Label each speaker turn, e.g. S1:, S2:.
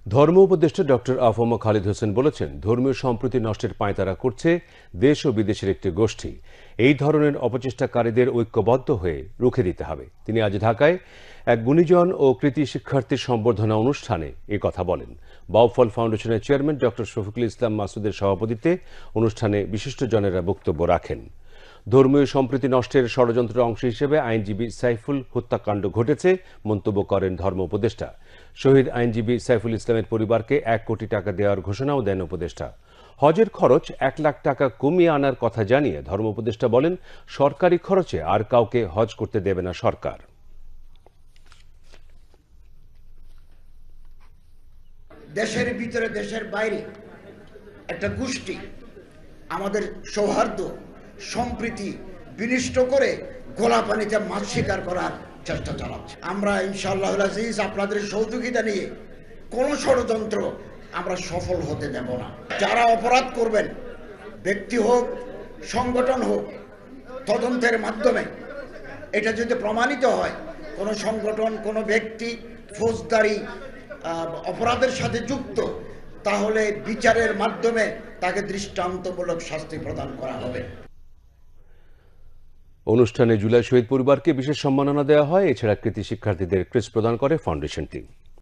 S1: ধর্ম উপদেষ্টা ডক্টর আফম খালিদ হোসেন বলেছেন, ধর্মীয় সম্প্রীতি নষ্টের পাঁয়তারা করছে দেশ ও বিদেশের একটি গোষ্ঠী। এই ধরনের অপচেষ্টাকারীদের ঐক্যবদ্ধ হয়ে রুখে দিতে হবে। তিনি আজ ঢাকায় এক গুণীজন ও কৃতি শিক্ষার্থীর সম্বর্ধনা অনুষ্ঠানে কথা বলেন। বাউফল ফাউন্ডেশনের চেয়ারম্যান ডক্টর শফিকুল ইসলাম মাসুদের সভাপতিত্বে অনুষ্ঠানে বিশিষ্টজনেরা বক্তব্য রাখেন। ধর্মীয় সম্প্রীতি নষ্টের ষড়যন্ত্রের অংশ হিসেবে আইনজীবী সাইফুল হত্যাকাণ্ড ঘটেছে মন্তব্য করেন ধর্ম উপদেষ্টা। শহীদ আইনজীবী সাইফুল ইসলামের পরিবারকে 1 কোটি টাকা দেওয়ার ঘোষণাও দেন উপদেষ্টা। হজের খরচ 1 লাখ টাকা কমিয়ে আনার কথা জানিয়ে ধর্ম উপদেষ্টা বলেন, সরকারি খরচে আর কাউকে হজ করতে দেবে না সরকার।
S2: দেশের ভিতরে দেশের বাইরে একটা গোষ্ঠী আমাদের সৌহার্দ্য সম্প্রীতি বিনষ্ট করে গোলা পানিতে মাছ শিকার করার চেষ্টা চালাচ্ছে। আমরা ইনশাআল্লাহ আজিজ আপনাদের সহযোগিতা নিয়ে কোনো ষড়যন্ত্র আমরা সফল হতে দেব না। যারা অপরাধ করবেন, ব্যক্তি হোক সংগঠন হোক, তদন্তের মাধ্যমে এটা যদি প্রমাণিত হয় কোনো সংগঠন কোনো ব্যক্তি ফৌজদারি অপরাধের সাথে যুক্ত, তাহলে বিচারের মাধ্যমে তাকে দৃষ্টান্তমূলক শাস্তি প্রদান করা হবে।
S1: অনুষ্ঠানে জুলাই শহীদ পরিবারকে বিশেষ সম্মাননা দেওয়া হয়। এছাড়া কৃতি শিক্ষার্থীদের ক্রেস্ট প্রদান করে ফাউন্ডেশনটি।